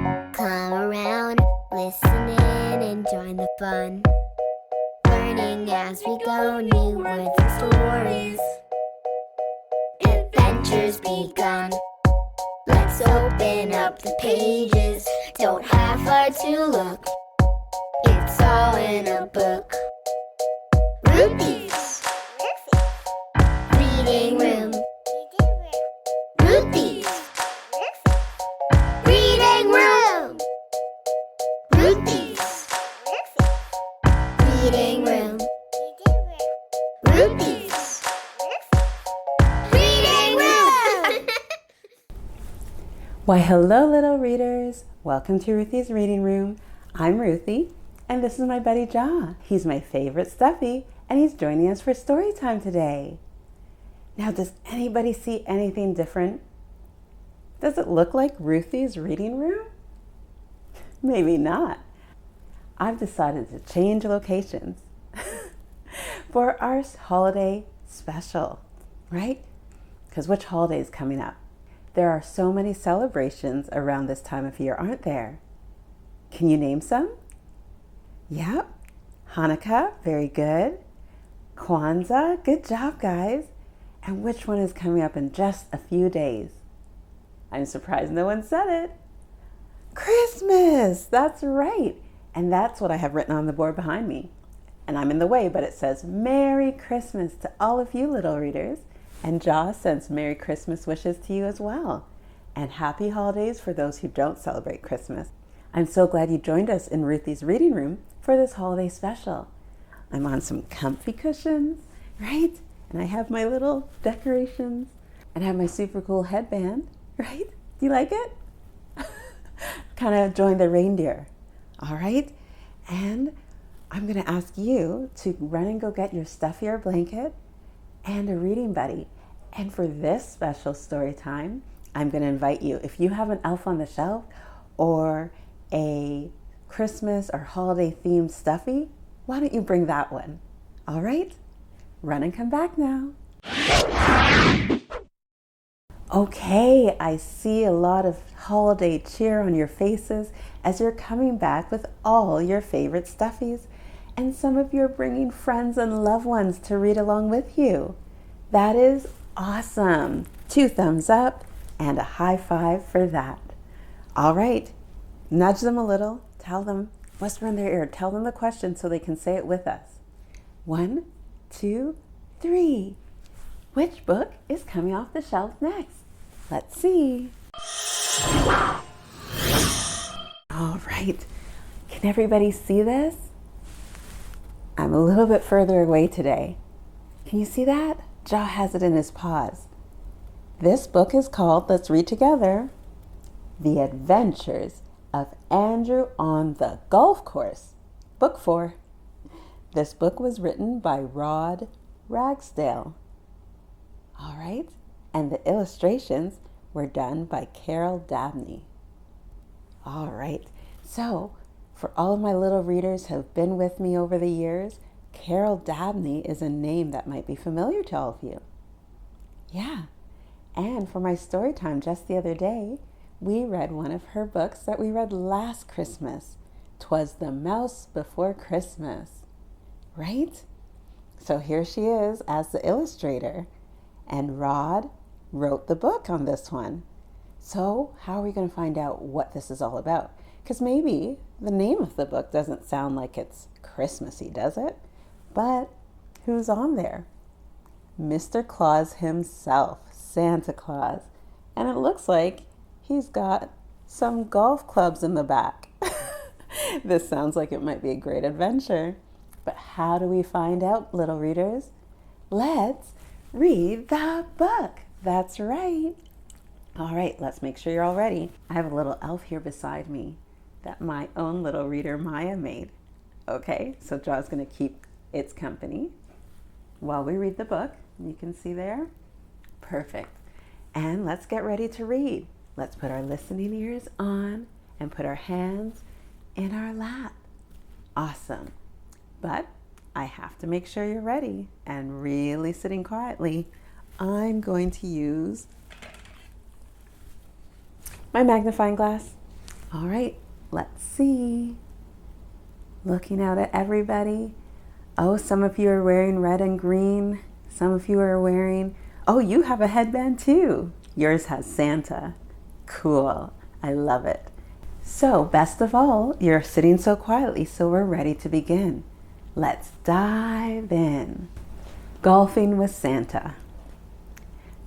Come around, listen in and join the fun. Learning as we go, new words and stories. Adventures begun. Let's open up the pages. Don't have far to look. It's all in a book. Ruthy's Reading Room. Ruthy's Reading Room. Ruthy's Reading Room. Ruthy's Reading Room. Why, hello, little readers. Welcome to Ruthy's Reading Room. I'm Ruthy, and this is my buddy Jaw. He's my favorite stuffy, and he's joining us for story time today. Now, does anybody see anything different? Does it look like Ruthy's Reading Room? Maybe not. I've decided to change locations for our holiday special, right? Because which holiday is coming up? There are so many celebrations around this time of year, aren't there? Can you name some? Yep. Hanukkah, very good. Kwanzaa, good job, guys. And which one is coming up in just a few days? I'm surprised no one said it. Christmas, that's right. And that's what I have written on the board behind me. And I'm in the way, but it says Merry Christmas to all of you little readers. And Jaw sends Merry Christmas wishes to you as well. And happy holidays for those who don't celebrate Christmas. I'm so glad you joined us in Ruthy's Reading Room for this holiday special. I'm on some comfy cushions, right? And I have my little decorations and I have my super cool headband, right? Do you like it? Kind of join the reindeer, all right? And I'm gonna ask you to run and go get your stuffier blanket and a reading buddy. And for this special story time, I'm gonna invite you, if you have an elf on the shelf or a Christmas or holiday themed stuffy, why don't you bring that one? All right? Run and come back now. Okay, I see a lot of holiday cheer on your faces as you're coming back with all your favorite stuffies, and some of you are bringing friends and loved ones to read along with you. That is awesome. 2 thumbs up and a high five for that. All right, nudge them a little, tell them, whisper in their ear, tell them the question so they can say it with us. 1, 2, 3. Which book is coming off the shelf next? Let's see. All right, can everybody see this? I'm a little bit further away today. Can you see that? Jaw has it in his paws. This book is called, let's read together, The Adventures of Andrew on the Golf Course, Book 4. This book was written by Ragsdale. All right, and the illustrations were done by Carol Dabney. All right, so for all of my little readers who have been with me over the years, Carol Dabney is a name that might be familiar to all of you. Yeah, and for my story time just the other day, we read one of her books that we read last Christmas. 'Twas the Mouse Before Christmas, right? So here she is as the illustrator, and Rod wrote the book on this one. So how are we going to find out what this is all about? Because maybe the name of the book doesn't sound like it's Christmassy, does it? But who's on there? Mr. Claus himself, Santa Claus. And it looks like he's got some golf clubs in the back. This sounds like it might be a great adventure. But how do we find out, little readers? Let's read the book. That's right. All right, let's make sure you're all ready. I have a little elf here beside me that my own little reader Maya made. Okay, so Jaw's gonna keep its company while we read the book. You can see there. Perfect. And let's get ready to read. Let's put our listening ears on and put our hands in our lap. Awesome. But I have to make sure you're ready and really sitting quietly. I'm going to use my magnifying glass. All right, let's see. Looking out at everybody. Oh, some of you are wearing red and green. Some of you are wearing, oh, you have a headband too. Yours has Santa. Cool, I love it. So best of all, you're sitting so quietly, so we're ready to begin. Let's dive in. Golfing with Santa.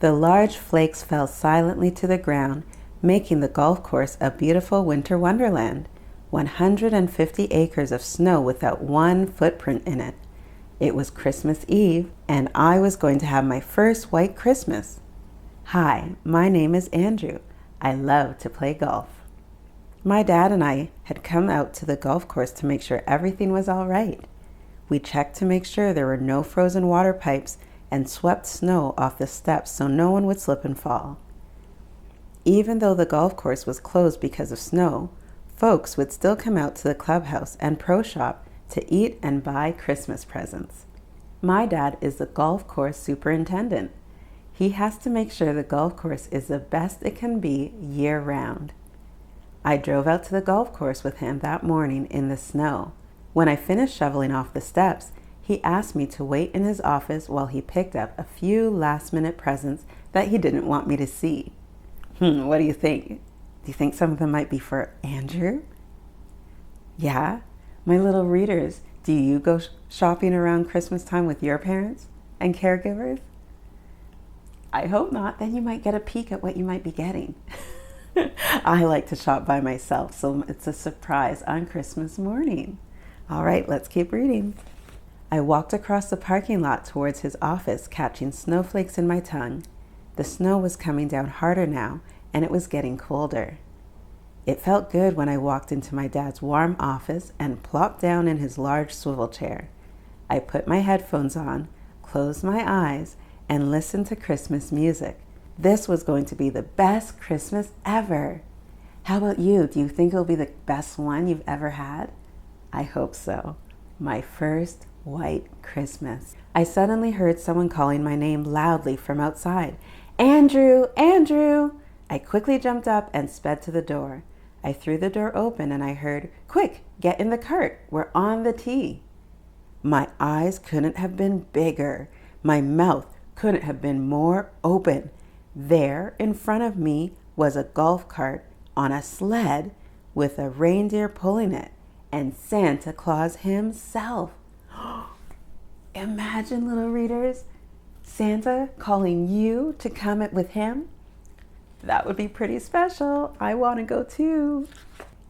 The large flakes fell silently to the ground, making the golf course a beautiful winter wonderland. 150 acres of snow without one footprint in it. It was Christmas Eve, and I was going to have my first white Christmas. Hi, my name is Andrew. I love to play golf. My dad and I had come out to the golf course to make sure everything was all right. We checked to make sure there were no frozen water pipes and swept snow off the steps so no one would slip and fall. Even though the golf course was closed because of snow, folks would still come out to the clubhouse and pro shop to eat and buy Christmas presents. My dad is the golf course superintendent. He has to make sure the golf course is the best it can be year round. I drove out to the golf course with him that morning in the snow. When I finished shoveling off the steps, he asked me to wait in his office while he picked up a few last-minute presents that he didn't want me to see. What do you think? Do you think some of them might be for Andrew? Yeah? My little readers, do you go shopping around Christmas time with your parents and caregivers? I hope not. Then you might get a peek at what you might be getting. I like to shop by myself, so it's a surprise on Christmas morning. All right, let's keep reading. I walked across the parking lot towards his office, catching snowflakes in my tongue. The snow was coming down harder now, and it was getting colder. It felt good when I walked into my dad's warm office and plopped down in his large swivel chair. I put my headphones on, closed my eyes, and listened to Christmas music. This was going to be the best Christmas ever. How about you? Do you think it'll be the best one you've ever had? I hope so. My first white Christmas. I suddenly heard someone calling my name loudly from outside. Andrew! Andrew! I quickly jumped up and sped to the door. I threw the door open and I heard, "Quick, get in the cart. We're on the tee." My eyes couldn't have been bigger. My mouth couldn't have been more open. There in front of me was a golf cart on a sled with a reindeer pulling it and Santa Claus himself. Imagine, little readers, Santa calling you to come with him. That would be pretty special. I want to go too.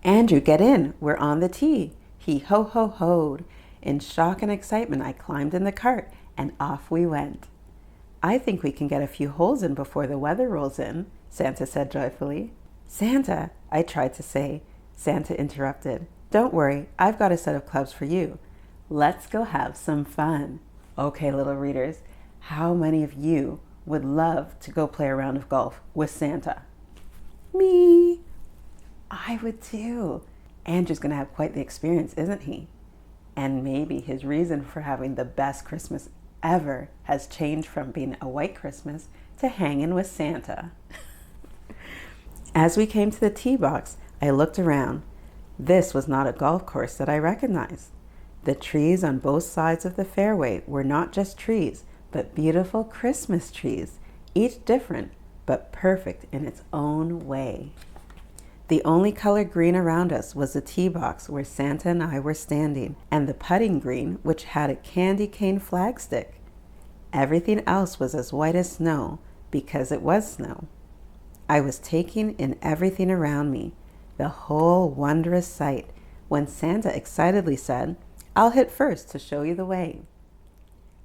Andrew, get in. We're on the tee. He ho-ho-hoed. In shock and excitement, I climbed in the cart and off we went. I think we can get a few holes in before the weather rolls in, Santa said joyfully. Santa, I tried to say. Santa interrupted. Don't worry, I've got a set of clubs for you. Let's go have some fun. Okay, little readers, how many of you would love to go play a round of golf with Santa? Me. I would too. Andrew's going to have quite the experience, isn't he? And maybe his reason for having the best Christmas ever has changed from being a white Christmas to hanging with Santa. As we came to the tee box, I looked around. This was not a golf course that I recognized. The trees on both sides of the fairway were not just trees, but beautiful Christmas trees, each different, but perfect in its own way. The only color green around us was the tee box where Santa and I were standing, and the putting green, which had a candy cane flagstick. Everything else was as white as snow, because it was snow. I was taking in everything around me, the whole wondrous sight, when Santa excitedly said, "I'll hit first to show you the way."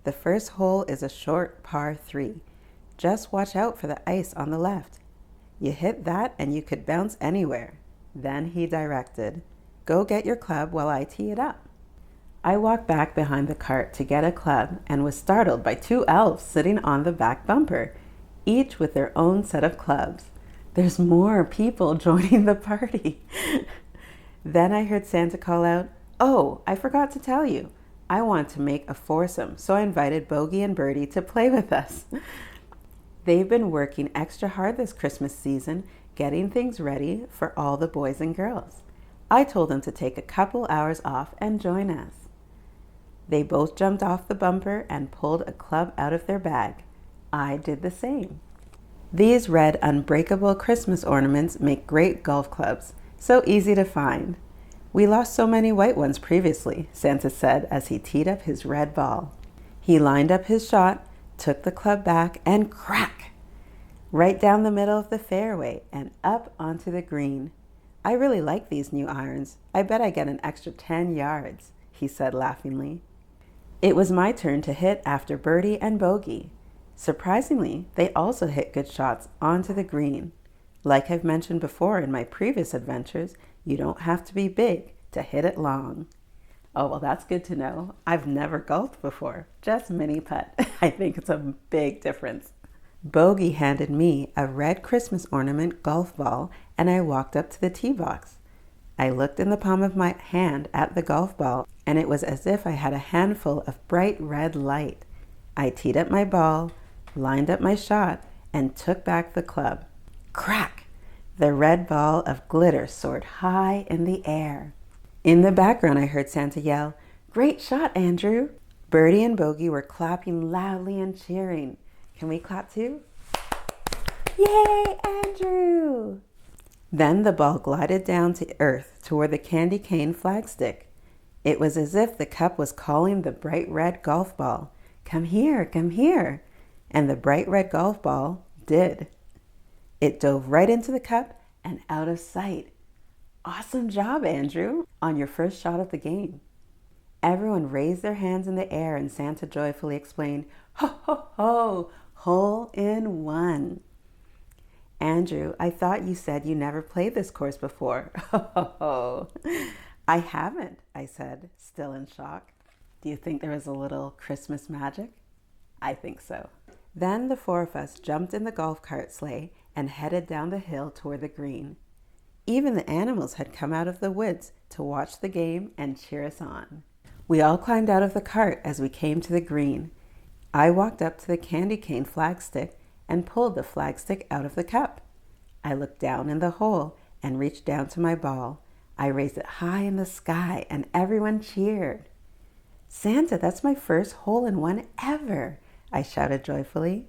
The first hole is a short par 3. Just watch out for the ice on the left. You hit that and you could bounce anywhere. Then he directed, "Go get your club while I tee it up." I walked back behind the cart to get a club and was startled by 2 elves sitting on the back bumper, each with their own set of clubs. There's more people joining the party. Then I heard Santa call out, "Oh, I forgot to tell you. I want to make a foursome, so I invited Bogey and Birdie to play with us." They've been working extra hard this Christmas season, getting things ready for all the boys and girls. I told them to take a couple hours off and join us. They both jumped off the bumper and pulled a club out of their bag. I did the same. These red unbreakable Christmas ornaments make great golf clubs, so easy to find. We lost so many white ones previously, Santa said as he teed up his red ball. He lined up his shot, took the club back, and crack! Right down the middle of the fairway and up onto the green. I really like these new irons. I bet I get an extra 10 yards, he said laughingly. It was my turn to hit after birdie and bogey. Surprisingly, they also hit good shots onto the green. Like I've mentioned before in my previous adventures, you don't have to be big to hit it long. Oh, well, that's good to know. I've never golfed before, just mini putt. I think it's a big difference. Bogey handed me a red Christmas ornament golf ball, and I walked up to the tee box. I looked in the palm of my hand at the golf ball, and it was as if I had a handful of bright red light. I teed up my ball, lined up my shot, and took back the club. Crack! The red ball of glitter soared high in the air. In the background, I heard Santa yell, "Great shot, Andrew!" Birdie and Bogey were clapping loudly and cheering. Can we clap too? Yay, Andrew! Then the ball glided down to earth toward the candy cane flagstick. It was as if the cup was calling the bright red golf ball, "Come here, come here!" And the bright red golf ball did. It dove right into the cup and out of sight. Awesome job, Andrew, on your first shot of the game. Everyone raised their hands in the air and Santa joyfully explained, "Ho, ho, ho, hole in one." Andrew, I thought you said you never played this course before. Ho, ho, ho. I haven't, I said, still in shock. Do you think there was a little Christmas magic? I think so. Then the four of us jumped in the golf cart sleigh and headed down the hill toward the green. Even the animals had come out of the woods to watch the game and cheer us on. We all climbed out of the cart as we came to the green. I walked up to the candy cane flagstick and pulled the flagstick out of the cup. I looked down in the hole and reached down to my ball. I raised it high in the sky and everyone cheered. "Santa, that's my first hole-in-one ever," I shouted joyfully.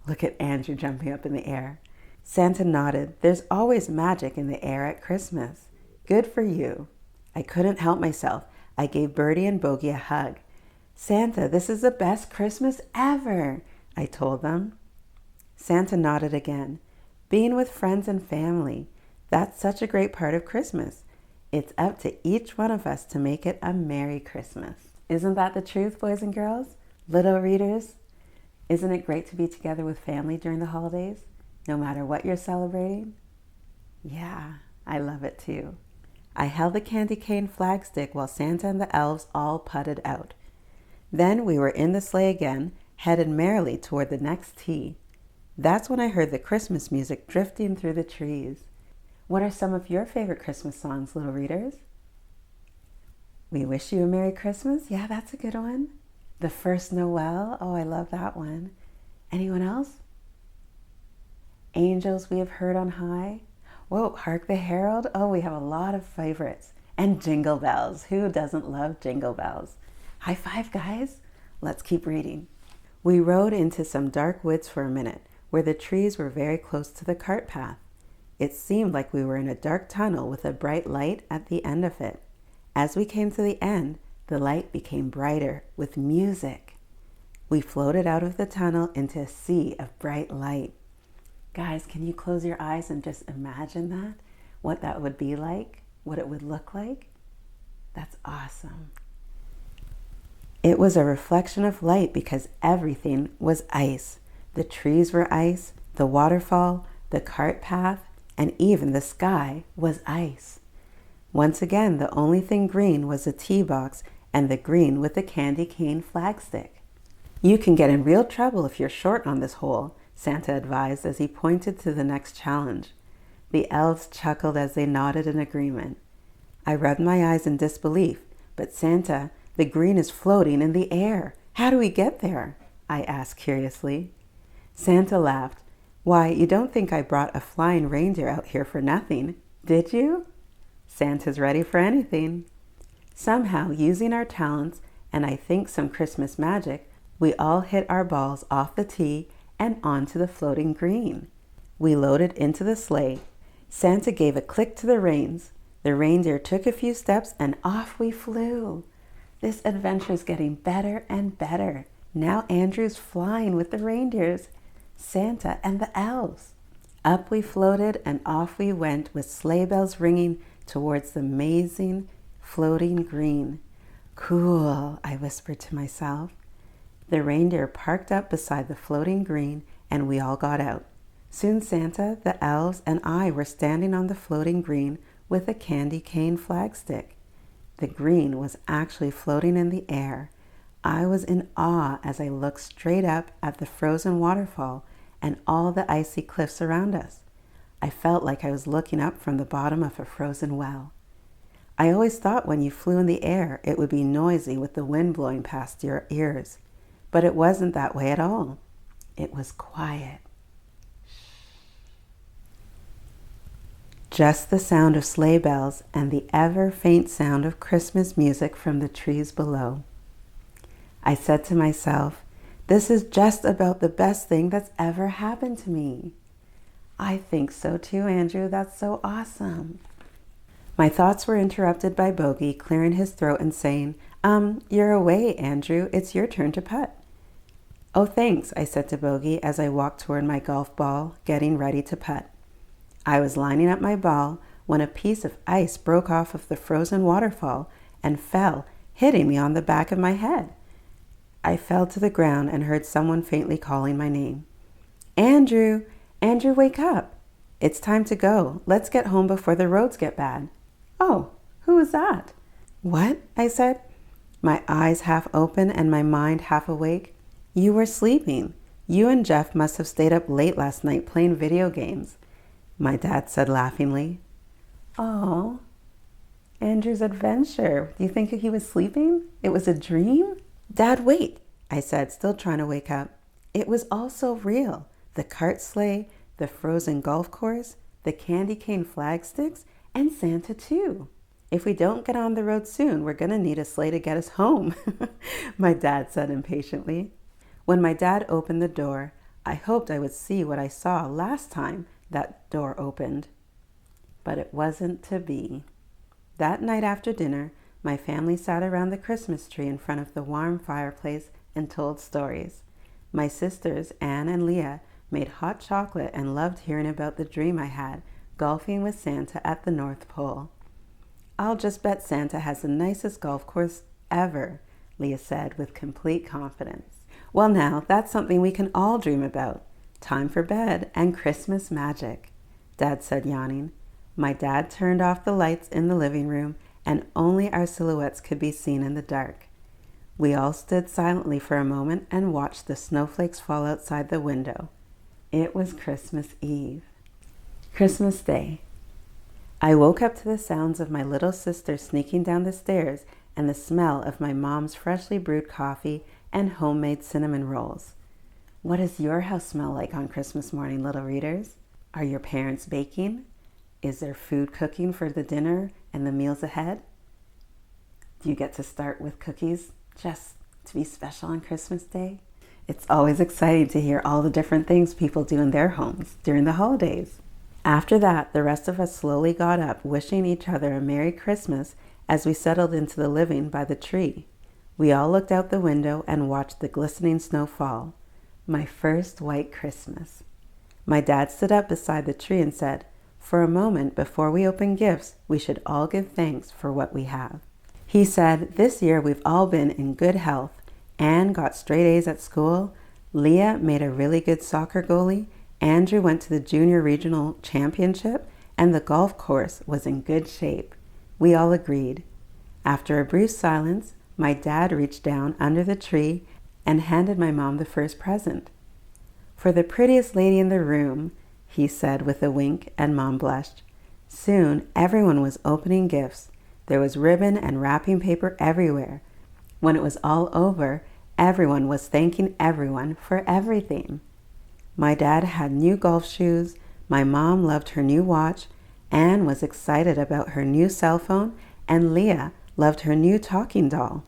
Look at Andrew jumping up in the air. Santa nodded. There's always magic in the air at Christmas. Good for you. I couldn't help myself. I gave Birdie and Bogey a hug. "Santa, this is the best Christmas ever," I told them. Santa nodded again. Being with friends and family, that's such a great part of Christmas. It's up to each one of us to make it a Merry Christmas. Isn't that the truth, boys and girls? Little readers, isn't it great to be together with family during the holidays, no matter what you're celebrating? Yeah, I love it too. I held the candy cane flagstick while Santa and the elves all putted out. Then we were in the sleigh again, headed merrily toward the next tee. That's when I heard the Christmas music drifting through the trees. What are some of your favorite Christmas songs, little readers? We Wish You a Merry Christmas? Yeah, that's a good one. The First Noel? Oh, I love that one. Anyone else? Angels We Have Heard on High? Whoa, Hark the Herald? Oh, we have a lot of favorites. And Jingle Bells. Who doesn't love Jingle Bells? High five, guys. Let's keep reading. We rode into some dark woods for a minute, where the trees were very close to the cart path. It seemed like we were in a dark tunnel with a bright light at the end of it. As we came to the end, the light became brighter with music. We floated out of the tunnel into a sea of bright light. Guys, can you close your eyes and just imagine that? What that would be like? What it would look like? That's awesome. It was a reflection of light because everything was ice. The trees were ice, the waterfall, the cart path, and even the sky was ice. Once again, the only thing green was the tee box and the green with the candy cane flagstick. You can get in real trouble if you're short on this hole, Santa advised as he pointed to the next challenge. The elves chuckled as they nodded in agreement. I rubbed my eyes in disbelief, but Santa, the green is floating in the air. How do we get there? I asked curiously. Santa laughed. Why, you don't think I brought a flying reindeer out here for nothing, did you? Santa's ready for anything. Somehow, using our talents and I think some Christmas magic, we all hit our balls off the tee and onto the floating green. We loaded into the sleigh. Santa gave a click to the reins. The reindeer took a few steps and off we flew. This adventure's getting better and better. Now Andrew's flying with the reindeers, Santa and the elves. Up we floated and off we went with sleigh bells ringing towards the amazing floating green. Cool, I whispered to myself. The reindeer parked up beside the floating green and we all got out. Soon Santa, the elves, and I were standing on the floating green with a candy cane flagstick. The green was actually floating in the air. I was in awe as I looked straight up at the frozen waterfall and all the icy cliffs around us. I felt like I was looking up from the bottom of a frozen well. I always thought when you flew in the air, it would be noisy with the wind blowing past your ears, but it wasn't that way at all. It was quiet. Just the sound of sleigh bells and the ever-faint sound of Christmas music from the trees below. I said to myself, this is just about the best thing that's ever happened to me. I think so too, Andrew. That's so awesome. My thoughts were interrupted by Bogey clearing his throat and saying, you're away, Andrew. It's your turn to putt. Oh, thanks, I said to Bogey as I walked toward my golf ball, getting ready to putt. I was lining up my ball when a piece of ice broke off of the frozen waterfall and fell, hitting me on the back of my head. I fell to the ground and heard someone faintly calling my name. Andrew, Andrew, wake up. It's time to go. Let's get home before the roads get bad. Oh, who was that? What? I said, my eyes half open and my mind half awake. You were sleeping. You and Jeff must have stayed up late last night playing video games, my dad said laughingly. Oh, Andrew's adventure. Do you think he was sleeping? It was a dream? Dad, wait, I said, still trying to wake up. It was all so real. The cart sleigh, the frozen golf course, the candy cane flag sticks, and Santa too. If we don't get on the road soon, we're going to need a sleigh to get us home, my dad said impatiently. When my dad opened the door, I hoped I would see what I saw last time that door opened. But it wasn't to be. That night after dinner, my family sat around the Christmas tree in front of the warm fireplace and told stories. My sisters, Anne and Leah, made hot chocolate and loved hearing about the dream I had, golfing with Santa at the North Pole. I'll just bet Santa has the nicest golf course ever, Leah said with complete confidence. Well now, that's something we can all dream about. Time for bed and Christmas magic, Dad said, yawning. My dad turned off the lights in the living room and only our silhouettes could be seen in the dark. We all stood silently for a moment and watched the snowflakes fall outside the window. It was Christmas Eve. Christmas Day. I woke up to the sounds of my little sister sneaking down the stairs and the smell of my mom's freshly brewed coffee and homemade cinnamon rolls. What does your house smell like on Christmas morning, little readers? Are your parents baking? Is there food cooking for the dinner and the meals ahead? Do you get to start with cookies just to be special on Christmas Day? It's always exciting to hear all the different things people do in their homes during the holidays. After that, the rest of us slowly got up, wishing each other a Merry Christmas as we settled into the living by the tree. We all looked out the window and watched the glistening snow fall. My first white Christmas. My dad stood up beside the tree and said, for a moment before we open gifts, we should all give thanks for what we have. He said, this year we've all been in good health. Anne got straight A's at school. Leah made a really good soccer goalie. Andrew went to the junior regional championship and the golf course was in good shape. We all agreed. After a brief silence, my dad reached down under the tree and handed my mom the first present. For the prettiest lady in the room, he said with a wink, and Mom blushed. Soon, everyone was opening gifts. There was ribbon and wrapping paper everywhere. When it was all over, everyone was thanking everyone for everything. My dad had new golf shoes, my mom loved her new watch, Anne was excited about her new cell phone, and Leah loved her new talking doll.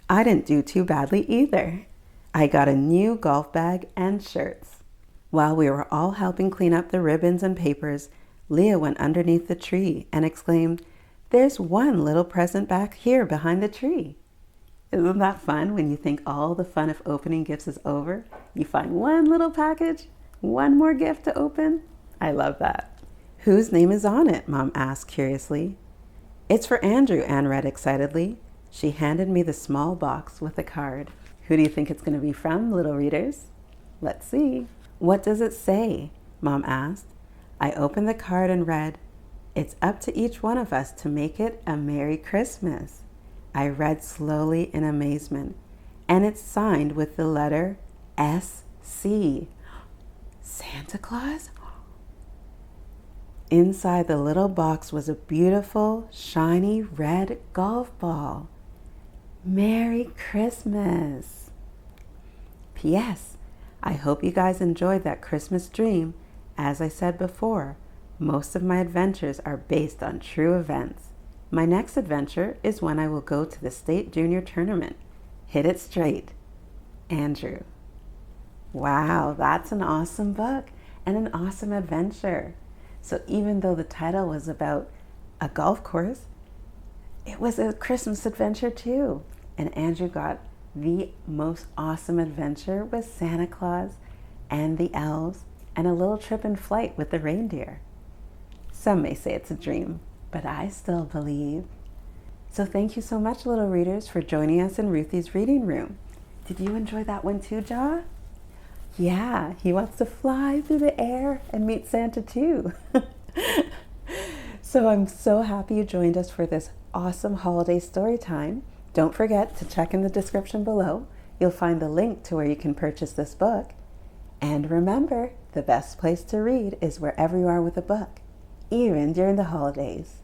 I didn't do too badly either. I got a new golf bag and shirts. While we were all helping clean up the ribbons and papers, Leah went underneath the tree and exclaimed, "There's one little present back here behind the tree." Isn't that fun when you think all the fun of opening gifts is over? You find one little package, one more gift to open? I love that. "Whose name is on it?" Mom asked curiously. "It's for Andrew," Anne read excitedly. She handed me the small box with a card. Who do you think it's going to be from, little readers? Let's see. "What does it say?" Mom asked. I opened the card and read, "It's up to each one of us to make it a Merry Christmas." I read slowly in amazement, and it's signed with the letter S.C. Santa Claus? Inside the little box was a beautiful, shiny red golf ball. Merry Christmas! P.S. I hope you guys enjoyed that Christmas dream. As I said before, most of my adventures are based on true events. My next adventure is when I will go to the state junior tournament. Hit it straight. Andrew. Wow, that's an awesome book and an awesome adventure. So even though the title was about a golf course, it was a Christmas adventure too. And Andrew got the most awesome adventure with Santa Claus and the elves and a little trip in flight with the reindeer. Some may say it's a dream, but I still believe. So thank you so much, little readers, for joining us in Ruthy's reading room. Did you enjoy that one too, Ja? Yeah, he wants to fly through the air and meet Santa too. So I'm so happy you joined us for this awesome holiday story time. Don't forget to check in the description below. You'll find the link to where you can purchase this book. And remember, the best place to read is wherever you are with a book, even during the holidays.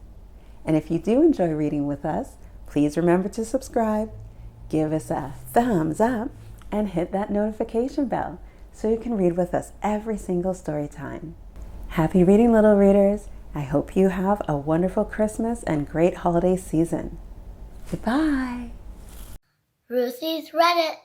And if you do enjoy reading with us, please remember to subscribe, give us a thumbs up, and hit that notification bell so you can read with us every single story time. Happy reading, little readers. I hope you have a wonderful Christmas and great holiday season. Goodbye. Ruthy's read it.